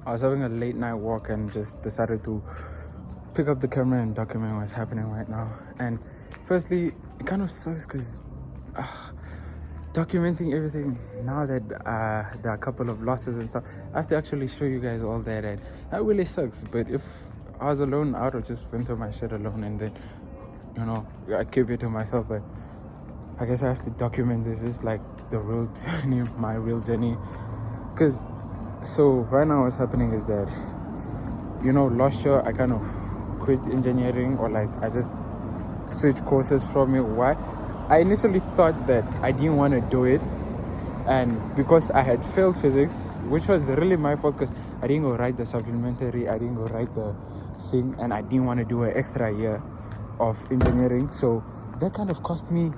I was having a late night walk and just decided to pick up the camera and document what's happening right now. And firstly, it kind of sucks because documenting everything now that there are a couple of losses and stuff, I have to actually show you guys all that, and that really sucks. But if I was alone, I would have just went through my shit alone and then, I keep it to myself. But I guess I have to document this. It's like the real journey, my real journey. Because, so right now what's happening is that, last year I kind of quit engineering, or like I just switched courses from it. Why? I initially thought that I didn't want to do it, and because I had failed physics, which was really my fault because I didn't go write the supplementary, I didn't go write the thing, and I didn't want to do an extra year of engineering. So that kind of cost me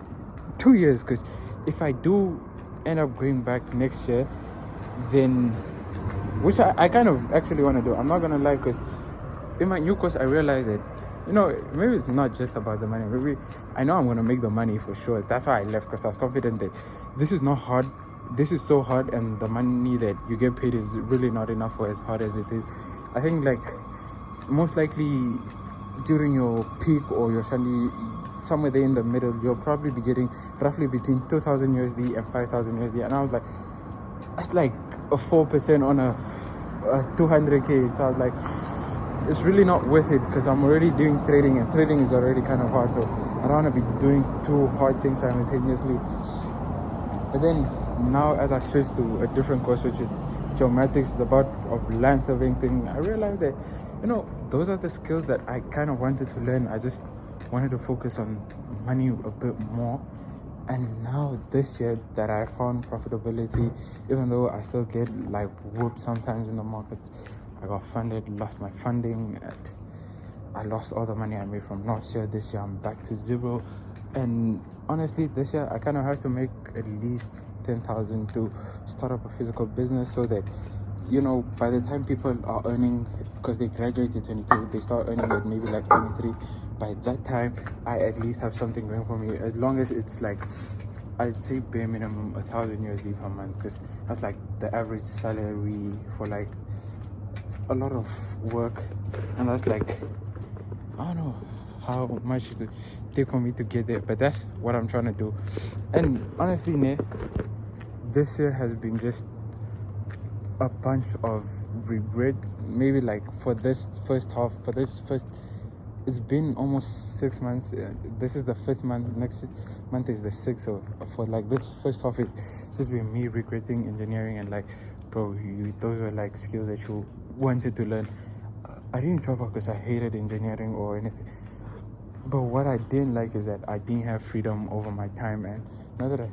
2 years, because if I do end up going back next year, then, which I kind of actually want to do, I'm not gonna lie, because in my new course I realized that maybe it's not just about the money. Maybe I know I'm going to make the money for sure. That's why I left, because I was confident that this is not hard. This is so hard, and the money that you get paid is really not enough for as hard as it is. I think, like, most likely during your peak or your Sunday, somewhere there in the middle, you'll probably be getting roughly between 2,000 USD and 5,000 USD. And I was like, that's like a 4% on a 200K. So I was like, it's really not worth it, because I'm already doing trading, and trading is already kind of hard, so I don't want to be doing two hard things simultaneously. But then now, as I switch to a different course, which is geomatics, the about of land surveying thing, I realized that those are the skills that I kind of wanted to learn. I just wanted to focus on money a bit more. And now this year that I found profitability, even though I still get like whooped sometimes in the markets, I got funded, lost my funding, and I lost all the money I made from last year. This year I'm back to zero. And honestly, this year I kind of have to make at least 10,000 to start up a physical business, so that by the time people are earning, because they graduate at 22, they start earning at maybe like 23. By that time, I at least have something going for me, as long as it's like, I'd say bare minimum 1,000 USD per month, because that's like the average salary for like a lot of work. And that's like, I don't know how much it take for me to get there, but that's what I'm trying to do. And honestly, this year has been just a bunch of regret. Maybe like for this first, it's been almost 6 months. This is the 5th month. Next month is the 6th. So for like this first half, it's just been me regretting engineering, and like, bro, those were like skills that you wanted to learn. I didn't drop out because I hated engineering or anything, but what I didn't like is that I didn't have freedom over my time. And now that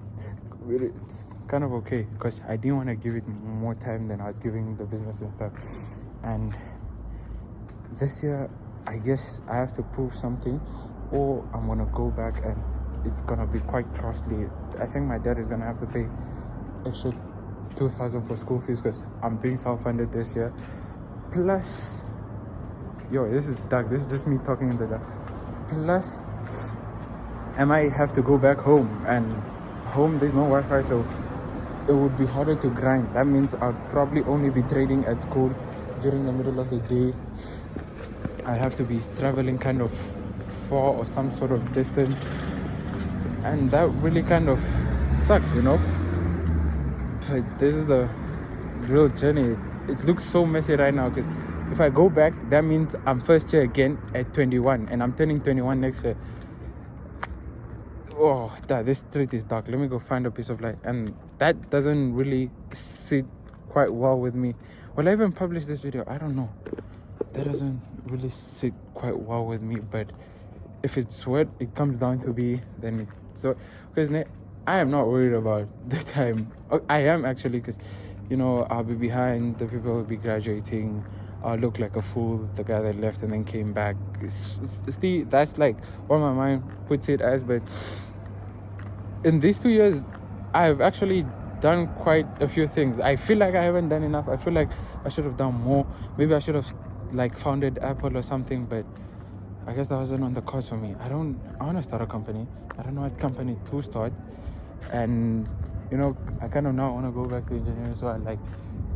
it's kind of okay, because I didn't want to give it more time than I was giving the business and stuff. And this year, I guess I have to prove something, or I'm gonna go back, and it's gonna be quite costly. I think my dad is gonna have to pay extra 2,000 for school fees, because I'm being self-funded this year. Plus, this is dark. This is just me talking in the dark. Plus, I might have to go back home, and home there's no Wi-Fi, so it would be harder to grind. That means I'll probably only be trading at school during the middle of the day. I have to be traveling kind of far or some sort of distance, and that really kind of sucks, But this is the real journey. It looks so messy right now, because if I go back, that means I'm first year again at 21, and I'm turning 21 next year. Oh, this street is dark. Let me go find a piece of light. And that doesn't really sit quite well with me. Will I even publish this video? I don't know. That doesn't really sit quite well with me. But if it's what it comes down to be, then it's so. Because I am not worried about the time. I am actually, because I'll be behind. The people will be graduating. I'll look like a fool, the guy that left and then came back. That's like what my mind puts it as. But in these 2 years, I've actually done quite a few things. I feel like I haven't done enough. I feel like I should have done more. Maybe I should have like founded Apple or something, but I guess that wasn't on the cards for me. I want to start a company. I don't know what company to start. And I kind of now want to go back to engineering, so I like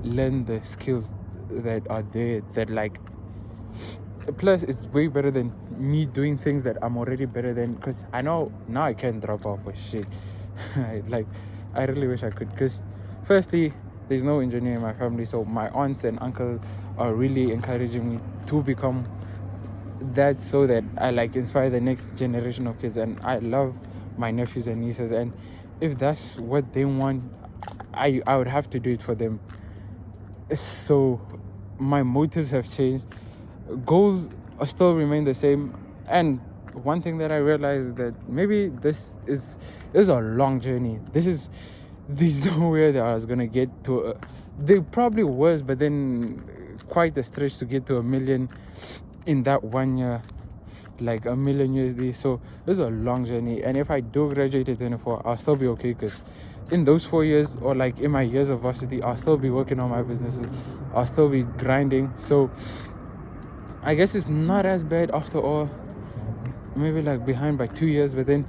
learn the skills that are there that like, plus it's way better than me doing things that I'm already better than, because I know now I can't drop off for shit. Like, I really wish I could, because firstly, there's no engineer in my family, so my aunts and uncles are really encouraging me to become that, so that I like inspire the next generation of kids. And I love my nephews and nieces, and if that's what they want, I would have to do it for them. So my motives have changed, goals are still remain the same. And one thing that I realized is that maybe this is a long journey. There's nowhere that I was gonna get to there probably was, but then quite a stretch to get to 1 million in that 1 year, like 1 million USD. So it's a long journey, and if I do graduate at 24, I'll still be okay, because in those 4 years, or like in my years of varsity, I'll still be working on my businesses, I'll still be grinding. So I guess it's not as bad after all. Maybe like behind by 2 years, but then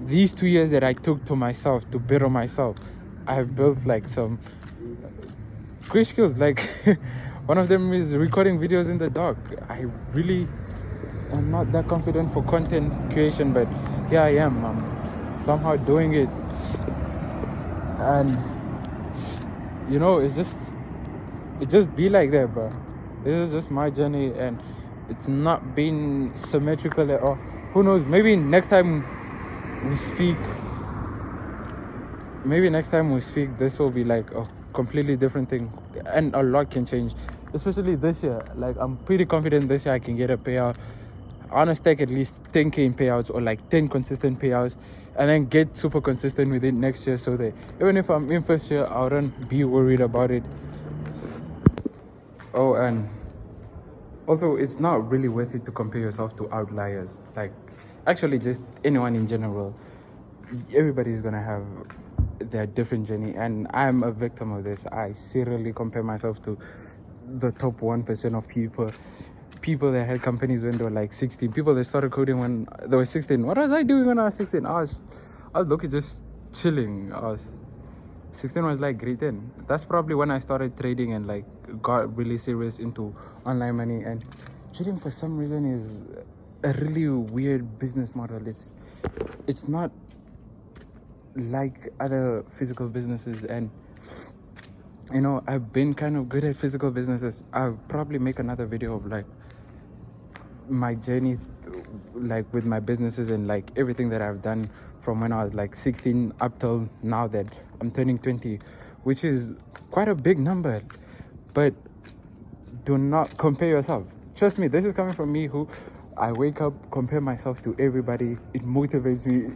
these 2 years that I took to myself to better myself, I have built like some great skills. Like one of them is recording videos in the dark. I really am not that confident for content creation, but here I am. I'm somehow doing it, and it's just be like that, bro. This is just my journey, and it's not been symmetrical at all. Who knows? Maybe next time we speak, this will be like a completely different thing, and a lot can change, especially this year. Like, I'm pretty confident this year I can get a payout. I want to stack at least 10k in payouts, or like 10 consistent payouts, and then get super consistent with it next year, so that even if I'm in first year, I wouldn't be worried about it. Oh, and also, it's not really worth it to compare yourself to outliers. Like, actually, just anyone in general. Everybody's gonna have their different journey, and I'm a victim of this. I seriously compare myself to the top 1% of people that had companies when they were like 16, people that started coding when they were 16. What was I doing when I was 16? I was looking, just chilling. 16 was like grade 10. That's probably when I started trading and like got really serious into online money. And trading, for some reason, is a really weird business model. It's not like other physical businesses, and I've been kind of good at physical businesses. I'll probably make another video of like my journey like with my businesses, and like everything that I've done from when I was like 16 up till now that I'm turning 20, which is quite a big number. But do not compare yourself. Trust me, this is coming from me, who I wake up, compare myself to everybody. It motivates me.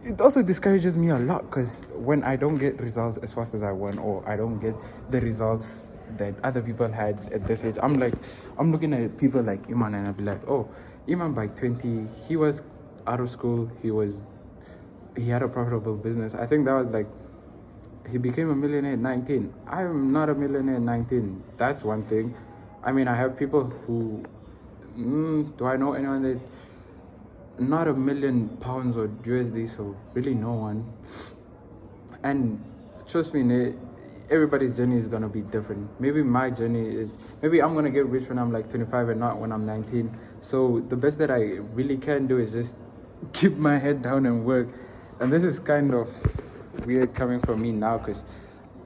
It also discourages me a lot, because when I don't get results as fast as I want, or I don't get the results that other people had at this age, I'm looking at people like Iman, and I'll be like, oh, Iman by 20, he was out of school, he had a profitable business. I think that was like, he became a millionaire at 19. I'm not a millionaire at 19. That's one thing. I mean, I have people who, do I know anyone that, not £1 million or USD, so really no one. And trust me, everybody's journey is gonna be different. Maybe my journey is, maybe I'm gonna get rich when I'm like 25 and not when I'm 19. So the best that I really can do is just keep my head down and work. And this is kind of weird coming from me now, because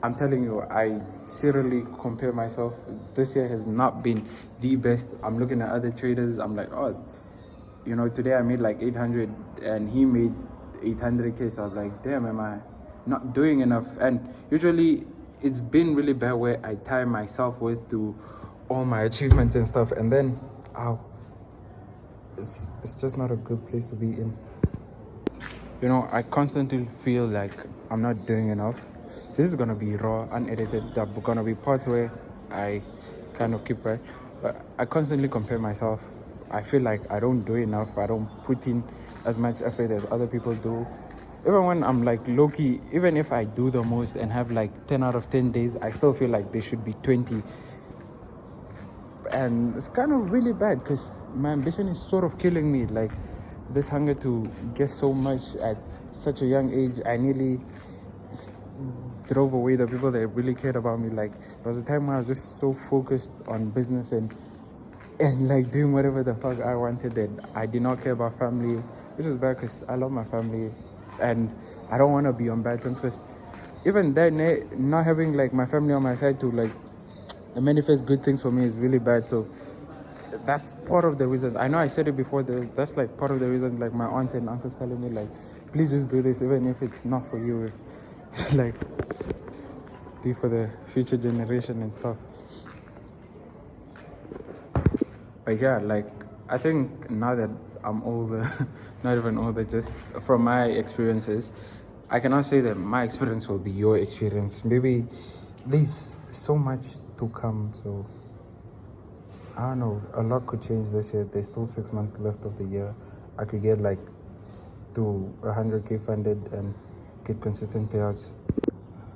I'm telling you, I seriously compare myself. This year has not been the best. I'm looking at other traders, I'm like, oh, today I made like 800 and he made 800k. So I was like, damn, am I not doing enough? And usually it's been really bad where I tie myself with to all my achievements and stuff, and then it's just not a good place to be in. I constantly feel like I'm not doing enough. This is gonna be raw, unedited. There are gonna be parts where I kind of keep quiet, but I constantly compare myself. I feel like I don't do enough. I don't put in as much effort as other people do. Even when I'm like low-key, even if I do the most and have like 10 out of 10 days, I still feel like there should be 20. And it's kind of really bad, because my ambition is sort of killing me. Like, this hunger to get so much at such a young age, I nearly drove away the people that really cared about me. Like there was a time where I was just so focused on business and like doing whatever the fuck I wanted, that I did not care about family, which was bad because I love my family and I don't want to be on bad terms, because even then not having like my family on my side to like manifest good things for me is really bad. So that's part of the reason. I know I said it before, that's like part of the reason, like my aunts and uncles telling me like, please just do this even if it's not for you. Like do for the future generation and stuff. But yeah, like I think now that I'm older, not even older, just from my experiences, I cannot say that my experience will be your experience. Maybe there's so much to come, so I don't know, a lot could change this year. There's still 6 months left of the year. I could get like to 100K funded and get consistent payouts.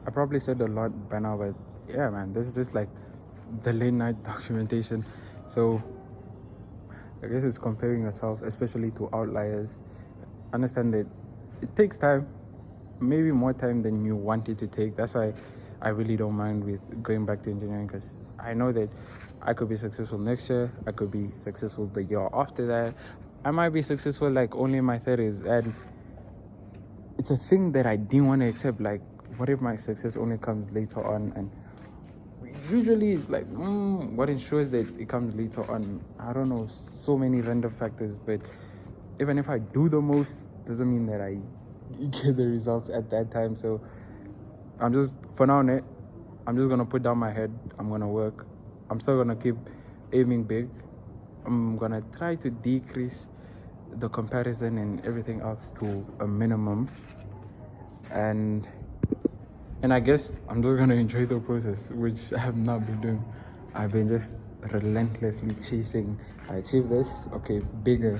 I probably said a lot by now, but yeah, man, this is just like the late night documentation. So I guess it's comparing yourself, especially to outliers. Understand that it takes time, maybe more time than you want it to take. That's why I really don't mind with going back to engineering, because I know that I could be successful next year. I could be successful the year after that. I might be successful like only in my 30s. And it's a thing that I didn't want to accept. Like, what if my success only comes later on? And usually it's like, what ensures that it comes later on? I don't know, so many random factors. But even if I do the most, doesn't mean that I get the results at that time. So I'm just, for now, I'm just gonna put down my head. I'm gonna work. I'm still gonna keep aiming big. I'm gonna try to decrease the comparison and everything else to a minimum. And I guess I'm just gonna enjoy the process, which I have not been doing. I've been just relentlessly chasing. I achieve this, okay, bigger,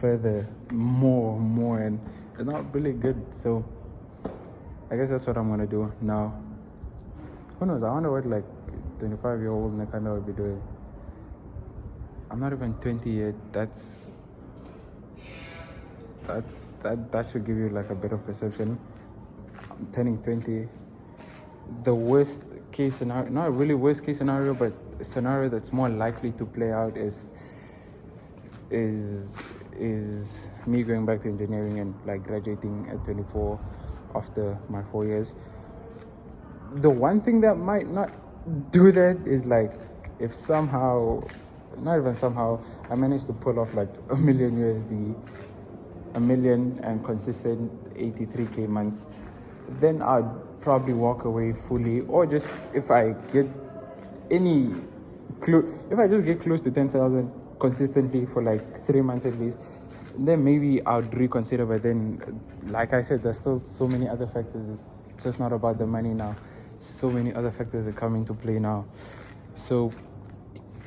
further, more, and it's not really good. So I guess that's what I'm gonna do now. Who knows? I wonder what like 25-year-old Nakanda would be doing. I'm not even 20 yet. That should give you like a bit of perception. I'm turning 20. The worst case scenario, not really worst case scenario, but a scenario that's more likely to play out is me going back to engineering and like graduating at 24 after my 4 years. The one thing that might not do that is like if somehow, not even somehow, I managed to pull off like $1 million USD, $1 million and consistent 83K months, then I'd probably walk away fully. Or just if I get if I just get close to 10,000 consistently for like 3 months at least, then maybe I'd reconsider. But then, like I said, there's still so many other factors. It's just not about the money now. So many other factors that come into play now. So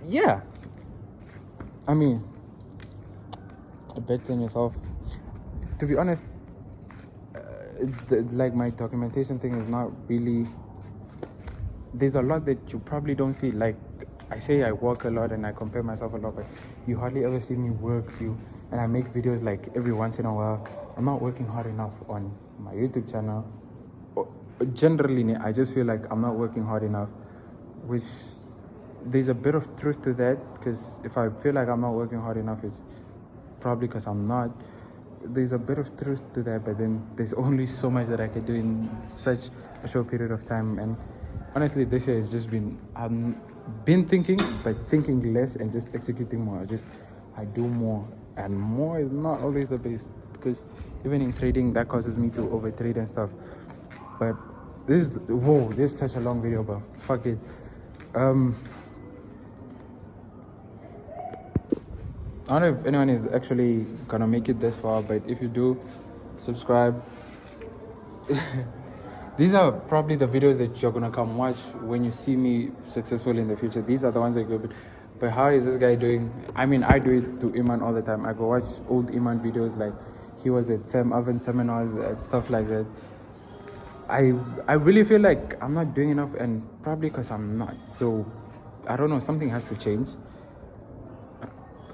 yeah, I mean, bet on yourself. To be honest, like my documentation thing is not really, there's a lot that you probably don't see. Like I say, I work a lot and I compare myself a lot, but you hardly ever see me work. And I make videos like every once in a while. I'm not working hard enough on my YouTube channel. Generally, I just feel like I'm not working hard enough, which there's a bit of truth to that, because if I feel like I'm not working hard enough, it's probably because I'm not. There's a bit of truth to that, but then there's only so much that I can do in such a short period of time. And honestly, this year has just been, I've been thinking, but thinking less and just executing more. I do more, and more is not always the best, because even in trading, that causes me to overtrade and stuff. But this is such a long video, but fuck it. I don't know if anyone is actually gonna make it this far, but if you do, subscribe. These are probably the videos that you're gonna come watch when you see me successful in the future. These are the ones that go, but how is this guy doing? I mean, I do it to Iman all the time. I go watch old Iman videos, like he was at Sam Oven seminars and stuff like that. I really feel like I'm not doing enough, and probably because I'm not. So I don't know, something has to change.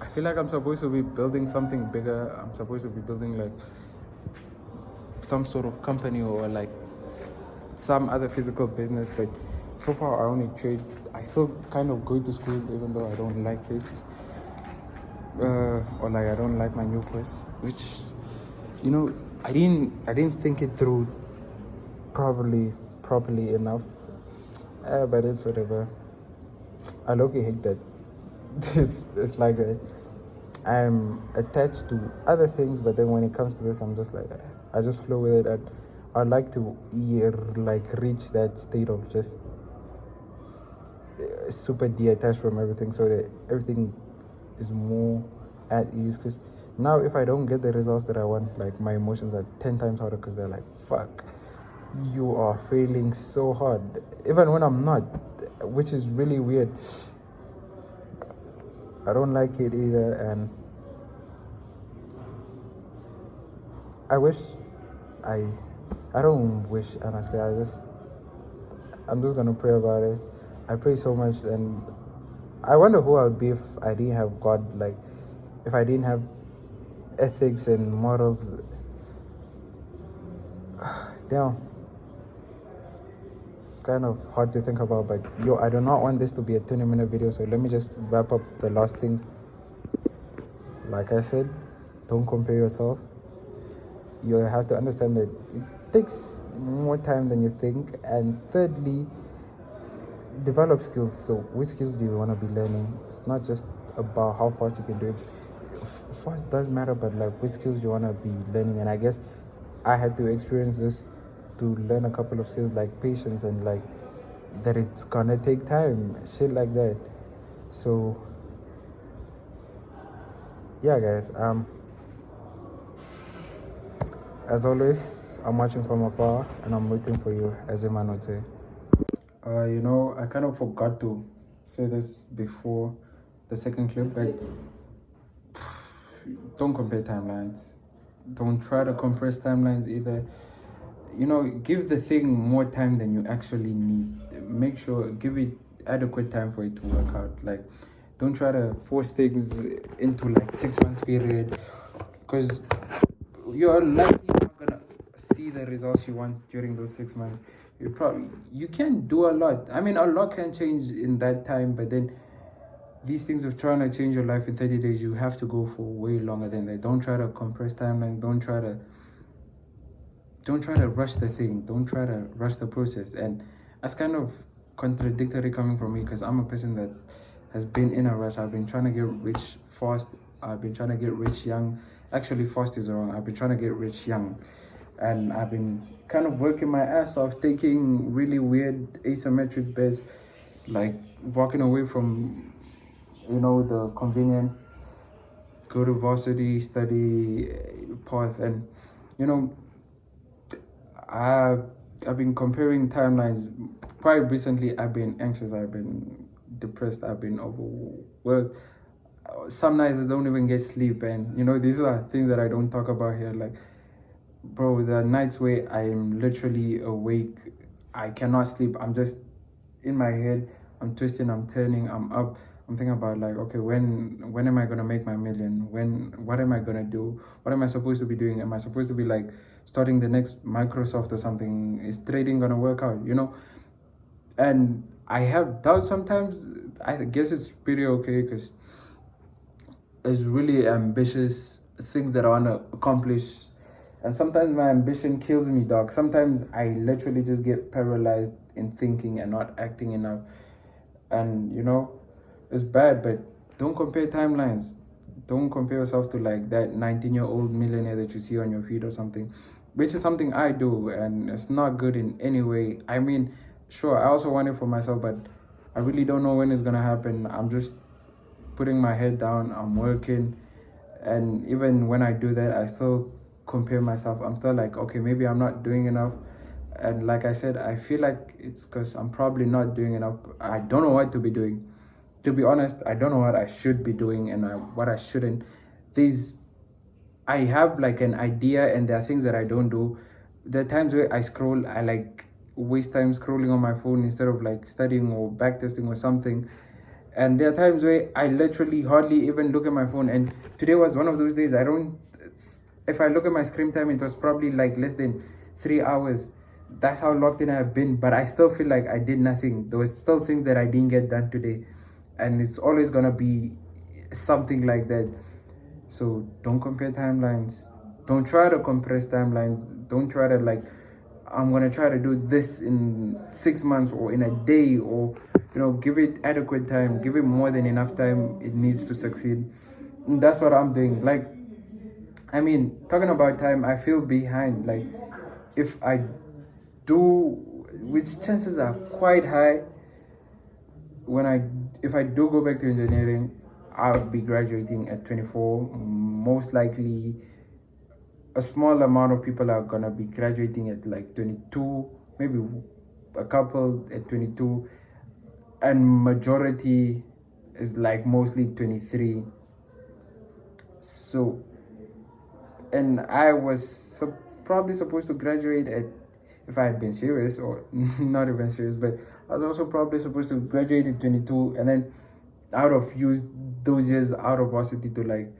I feel like I'm supposed to be building something bigger. I'm supposed to be building like some sort of company, or like some other physical business, but so far I only trade. I still kind of go to school even though I don't like it, or like I don't like my new course, which, you know, I didn't think it through properly enough. But it's whatever. I low-key hate that. It's like I'm attached to other things, but then when it comes to this, I'm just like, I just flow with it. I'd like to reach that state of just super detached from everything, so that everything is more at ease. Because now, if I don't get the results that I want, like, my emotions are 10 times harder, because they're like, fuck, you are failing so hard, even when I'm not, which is really weird. I don't like it either, and I wish I I don't wish, honestly. I'm just gonna pray about it. I pray so much, and I wonder who I would be if I didn't have God. Like, if I didn't have ethics and morals. Damn, kind of hard to think about. But yo, I do not want this to be a 20-minute video, so let me just wrap up the last things. Like I said, don't compare yourself. You have to understand that it takes more time than you think. And thirdly, develop skills. So which skills do you want to be learning? It's not just about how fast you can do it. Fast does matter, but like, which skills do you want to be learning? And I guess I had to experience this to learn a couple of skills, like patience, and like that it's gonna take time, shit like that. So yeah, guys, as always, I'm watching from afar and I'm waiting for you, as a man would say. You know, I kind of forgot to say this before the second clip, but don't compare timelines. Don't try to compress timelines either. You know, give the thing more time than you actually need. Make sure, give it adequate time for it to work out. Like, don't try to force things into like 6 months period, because you're likely not gonna see the results you want during those 6 months. You can do a lot. I mean, a lot can change in that time, but then these things of trying to change your life in 30 days, you have to go for way longer than that. Don't try to compress timelines. Don't try to rush the thing. Don't try to rush the process. And that's kind of contradictory coming from me, because I'm a person that has been in a rush. I've been trying to get rich fast. I've been trying to get rich young. Actually, fast is wrong. I've been trying to get rich young. And I've been kind of working my ass off, taking really weird asymmetric bets, like walking away from, you know, the convenient go to varsity study path. And, you know, I've been comparing timelines. Quite recently, I've been anxious, I've been depressed, I've been overworked. Some nights I don't even get sleep, and you know, these are things that I don't talk about here. Like, bro, the nights where I'm literally awake, I cannot sleep. I'm just in my head. I'm twisting, I'm turning, I'm up. I'm thinking about, like, okay, when am I gonna make my million? What am I gonna do? What am I supposed to be doing? Am I supposed to be like starting the next Microsoft or something? Is trading gonna work out? You know? And I have doubts sometimes. I guess it's pretty okay, because it's really ambitious things that I wanna accomplish. And sometimes my ambition kills me, dog. Sometimes I literally just get paralyzed in thinking and not acting enough. And you know, it's bad, but don't compare timelines. Don't compare yourself to like that 19-year-old millionaire that you see on your feed or something, which is something I do, and it's not good in any way. I mean, sure, I also want it for myself, but I really don't know when it's gonna happen. I'm just putting my head down, I'm working, and even when I do that, I still compare myself. I'm still like, okay, maybe I'm not doing enough. And like I said, I feel like it's because I'm probably not doing enough. I don't know what to be doing. To be honest, I don't know what I should be doing and what I shouldn't. I have like an idea, and there are things that I don't do. There are times where I scroll, I like waste time scrolling on my phone instead of like studying or backtesting or something. And there are times where I literally hardly even look at my phone. And today was one of those days. If I look at my screen time, it was probably like less than 3 hours. that's how locked in I've been. But I still feel like I did nothing. There was still things that I didn't get done today, and it's always gonna be something like that. So don't compare timelines. Don't try to compress timelines. Don't try to like, I'm gonna try to do this in 6 months or in a day, or give it adequate time. Give it more than enough time it needs to succeed. And that's what I'm doing. Like, I mean, talking about time, I feel behind. Like, if I do, which chances are quite high, if I do go back to engineering, I'll be graduating at 24. Most likely, a small amount of people are gonna be graduating at like 22, maybe a couple at 22, and majority is like mostly 23. So, and I was probably supposed to graduate at, if I had been serious, or not even serious, but I was also probably supposed to graduate at 22, and then I would have used those years out of varsity to like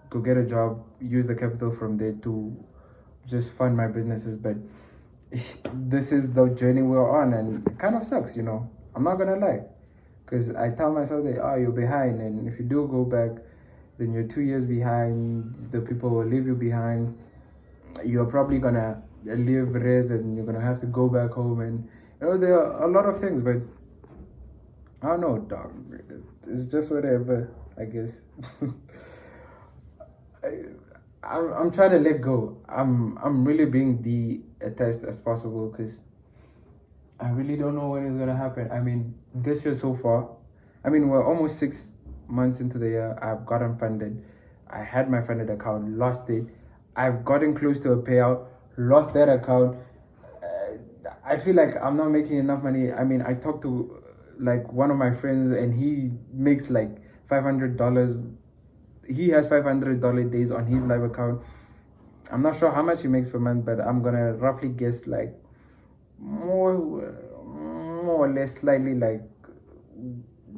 go get a job, use the capital from there to just fund my businesses. But this is the journey we're on, and it kind of sucks, I'm not gonna lie, because I tell myself that, you're behind, and if you do go back, then you're 2 years behind. The people will leave you behind. You're probably gonna leave res, and you're gonna have to go back home, and there are a lot of things. But I don't know, dog. It's just whatever, I guess. I'm trying to let go. I'm really being detached as possible, because I really don't know when it's gonna happen. I mean, this year so far, I mean, we're almost 6 months into the year. I've gotten funded. I had my funded account, lost it. I've gotten close to a payout, lost that account. I feel like I'm not making enough money. I mean, I talked to like one of my friends, and he makes like $500. He has $500 days on his live account. I'm not sure how much he makes per month, but I'm gonna roughly guess like more or less, slightly like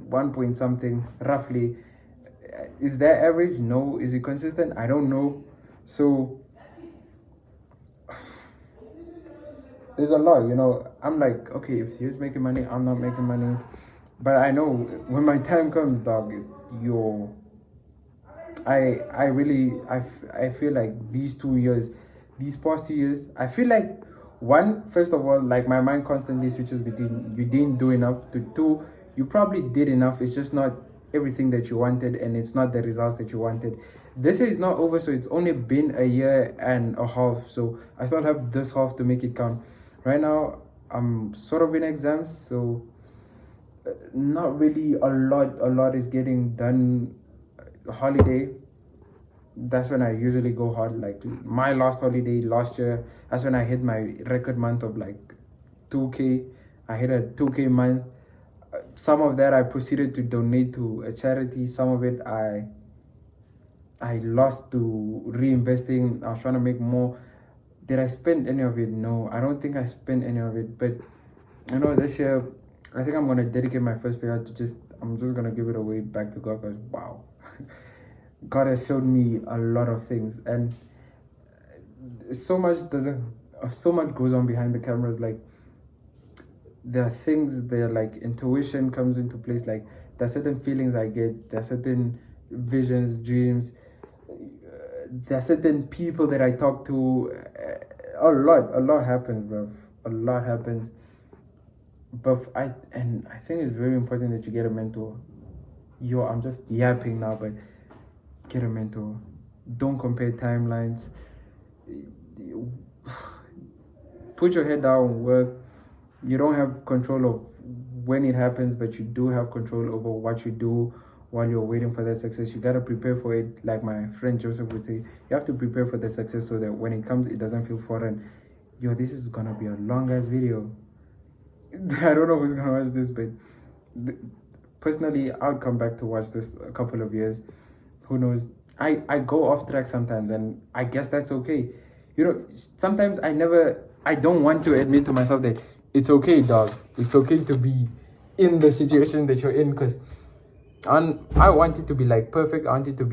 1 point something roughly. Is that average? No. Is it consistent? I don't know. So there's a lot, I'm like, okay, if he's making money, I'm not making money. But I know when my time comes, dog, I feel like these past 2 years, I feel like, one, first of all, like my mind constantly switches between you didn't do enough to two, you probably did enough. It's just not everything that you wanted, and it's not the results that you wanted. This year is not over, so it's only been a year and a half. So I still have this half to make it count. Right now, I'm sort of in exams, so not really a lot is getting done. Holiday, that's when I usually go hard. Like my last holiday last year, that's when I hit my record month of like 2K. I hit a 2K month. Some of that I proceeded to donate to a charity. Some of it I lost to reinvesting. I was trying to make more. Did I spend any of it? No, I don't think I spent any of it. But this year, I think I'm gonna dedicate my first payout to I'm just gonna give it away back to God, because wow, God has showed me a lot of things, and so much goes on behind the cameras. Like there are things there, like intuition comes into place. Like there are certain feelings I get. There are certain visions, dreams. There are certain people that I talk to. A lot happens, bro. A lot happens. But I think it's very important that you get a mentor. I'm just yapping now, but get a mentor. Don't compare timelines. Put your head down, work. You don't have control of when it happens, but you do have control over what you do while you're waiting for that success. You gotta prepare for it. Like my friend Joseph would say, you have to prepare for the success so that when it comes, it doesn't feel foreign. This is gonna be a long ass video. I don't know who's gonna watch this, but personally, I'll come back to watch this a couple of years. Who knows? I go off track sometimes, and I guess that's okay. Sometimes I don't want to admit to myself that it's okay, dog. It's okay to be in the situation that you're in, because I want it to be like perfect. I want it to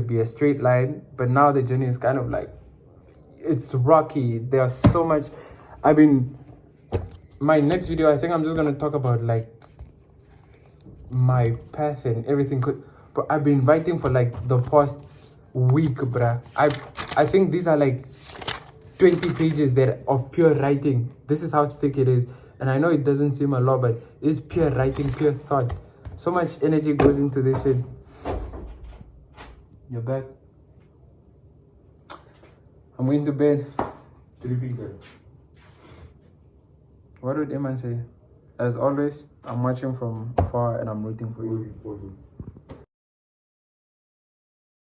be a straight line. But now the journey is kind of like, it's rocky. There's so much. My next video, I think I'm just gonna talk about like my path and everything. But I've been writing for like the past week, bruh. I think these are like 20 pages there of pure writing. This is how thick it is. And I know it doesn't seem a lot, but it's pure writing, pure thought. So much energy goes into this shit. You're back. I'm going to bed. What would Eman say? As always, I'm watching from afar and I'm rooting for you.